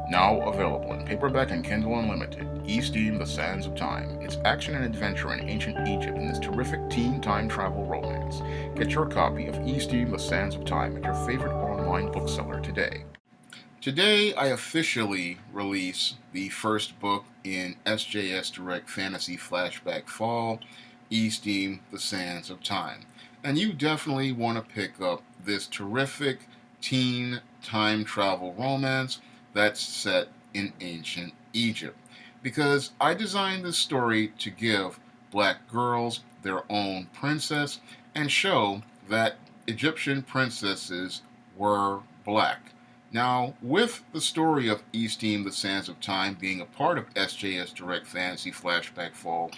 Now available in paperback and Kindle Unlimited, E-Steam: The Sands of Time. It's action and adventure in ancient Egypt in this terrific teen time travel romance. Get your copy of E-Steam: The Sands of Time at your favorite online bookseller today. Today, I officially release the first book in SJS Direct Fantasy Flashback Fall, E-Steam: The Sands of Time. And you definitely want to pick up this terrific teen time travel romance that's set in ancient Egypt. Because I designed this story to give black girls their own princess and show that Egyptian princesses were black. Now, with the story of E-Steam: The Sands of Time being a part of SJS Direct Fantasy Flashback Fall,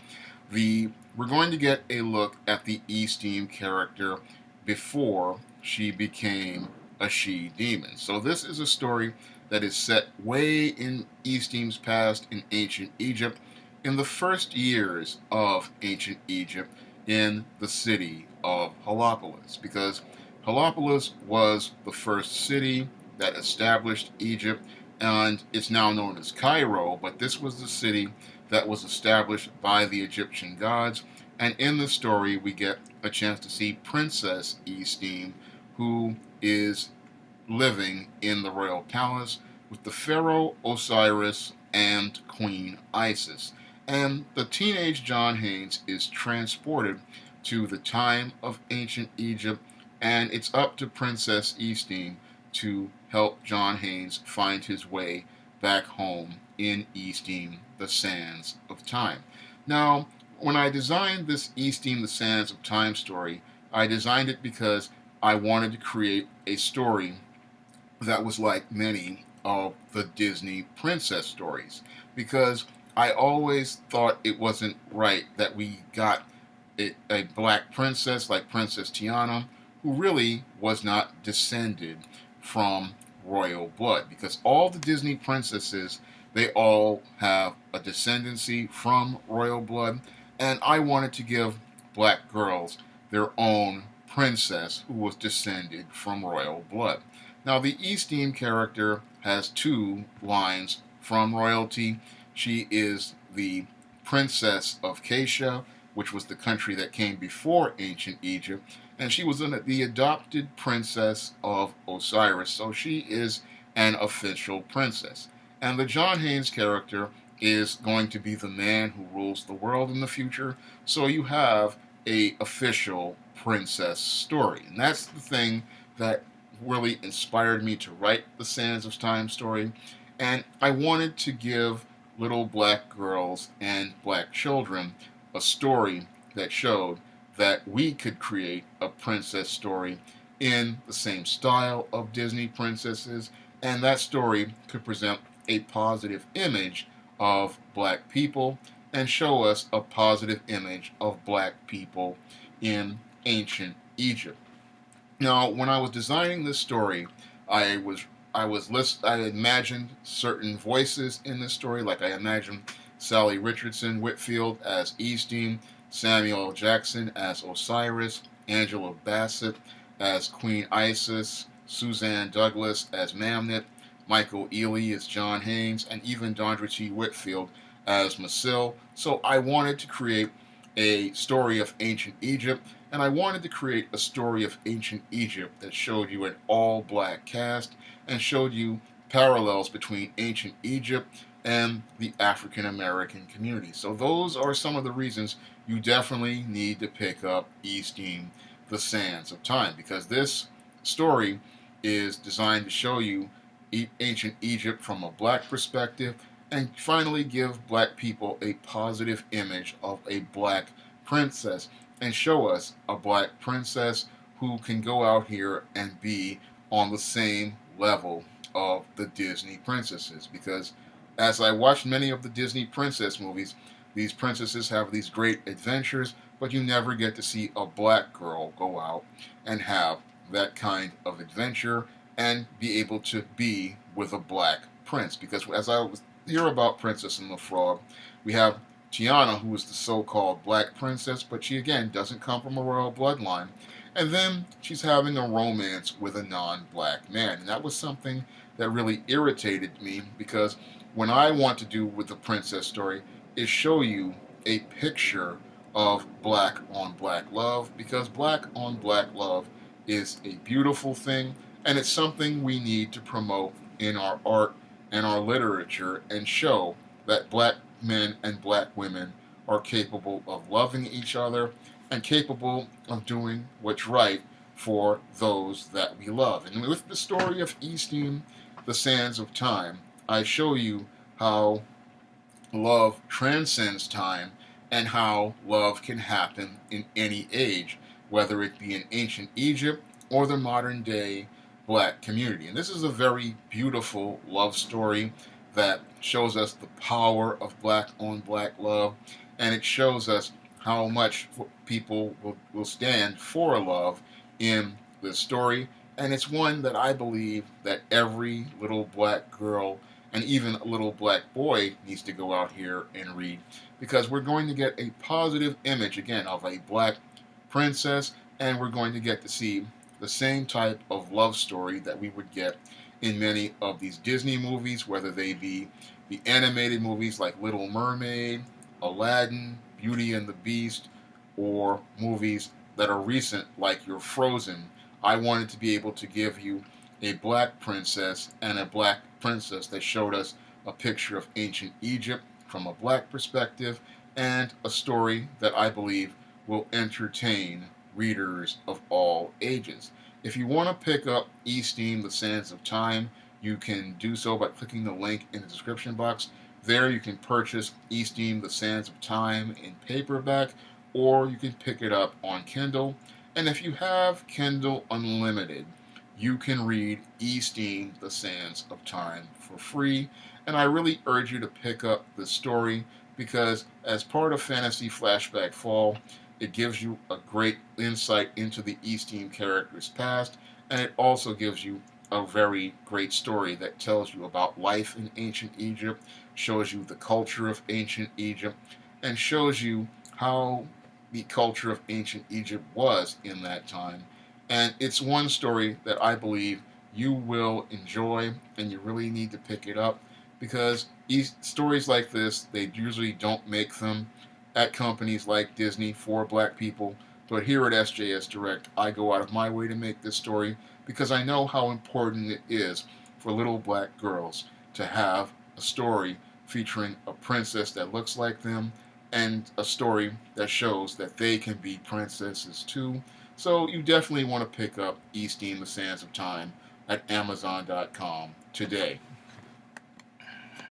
we're going to get a look at the E-Steam character before she became a she-demon. So this is a story that is set way in E-Steam's past in ancient Egypt, in the first years of ancient Egypt, in the city of Heliopolis, because Heliopolis was the first city that established Egypt, and it's now known as Cairo, but this was the city that was established by the Egyptian gods. And in the story, we get a chance to see Princess E-Steam, who is living in the royal palace with the pharaoh Osiris and Queen Isis. And the teenage John Haynes is transported to the time of ancient Egypt, and it's up to Princess E-Steam to help John Haynes find his way back home in E-Steam: The Sands of Time. Now, when I designed this E-Steam: The Sands of Time story, I designed it because I wanted to create a story that was like many of the Disney princess stories, because I always thought it wasn't right that we got a black princess like Princess Tiana, who really was not descended from royal blood, because all the Disney princesses, they all have a descendancy from royal blood, and I wanted to give black girls their own princess who was descended from royal blood. Now, the E-Steam character has two lines from royalty. She is the princess of Cassia, which was the country that came before ancient Egypt, and she was the adopted princess of Osiris, so she is an official princess. And the John Haynes character is going to be the man who rules the world in the future, so you have a official princess story. And that's the thing that really inspired me to write the Sands of Time story. And I wanted to give little black girls and black children a story that showed that we could create a princess story in the same style of Disney princesses, and that story could present a positive image of black people and show us a positive image of black people in ancient Egypt. Now, when I was designing this story, I was I imagined certain voices in this story, like I imagined Sally Richardson Whitfield as E-Steam, Samuel L. Jackson as Osiris, Angela Bassett as Queen Isis, Suzanne Douglas as Mamnet, Michael Ealy as John Haynes, and even Dondra T. Whitfield as Masil. So I wanted to create a story of ancient Egypt, and I wanted to create a story of ancient Egypt that showed you an all-black cast and showed you parallels between ancient Egypt and the African American community. So those are some of the reasons you definitely need to pick up E-Steam: The Sands of Time, because this story is designed to show you ancient Egypt from a black perspective and finally give black people a positive image of a black princess and show us a black princess who can go out here and be on the same level of the Disney princesses. Because as I watched many of the Disney princess movies, these princesses have these great adventures, but you never get to see a black girl go out and have that kind of adventure and be able to be with a black prince. Because as I was hear about Princess and the Frog, we have Tiana, who is the so-called black princess, but she again doesn't come from a royal bloodline. And then she's having a romance with a non-black man, and that was something that really irritated me, because when I want to do with the princess story is show you a picture of black on black love, because black on black love is a beautiful thing, and it's something we need to promote in our art and our literature, and show that black men and black women are capable of loving each other and capable of doing what's right for those that we love. And with the story of Easting the Sands of Time, I show you how love transcends time and how love can happen in any age, whether it be in ancient Egypt or the modern day black community. And this is a very beautiful love story that shows us the power of black on black love, and it shows us how much people will stand for love in this story. And it's one that I believe that every little black girl and even a little black boy needs to go out here and read, because we're going to get a positive image again of a black princess, and we're going to get to see the same type of love story that we would get in many of these Disney movies, whether they be the animated movies like Little Mermaid, Aladdin, Beauty and the Beast, or movies that are recent like your Frozen. I wanted to be able to give you a black princess and a black princess that showed us a picture of ancient Egypt from a black perspective, and a story that I believe will entertain readers of all ages. If you want to pick up Easting the Sands of Time, you can do so by clicking the link in the description box. There you can purchase Easting the Sands of Time in paperback, or you can pick it up on Kindle. And if you have Kindle Unlimited, you can read Easting the Sands of Time for free. And I really urge you to pick up the story, because as part of Fantasy Flashback Fall, it gives you a great insight into the Easting character's past, and it also gives you a very great story that tells you about life in ancient Egypt, shows you the culture of ancient Egypt, and shows you how the culture of ancient Egypt was in that time. And it's one story that I believe you will enjoy, and you really need to pick it up, because stories like this, they usually don't make them at companies like Disney for black people. But here at SJS Direct, I go out of my way to make this story, because I know how important it is for little black girls to have a story featuring a princess that looks like them, and a story that shows that they can be princesses too. So you definitely want to pick up Easting the Sands of Time at Amazon.com today.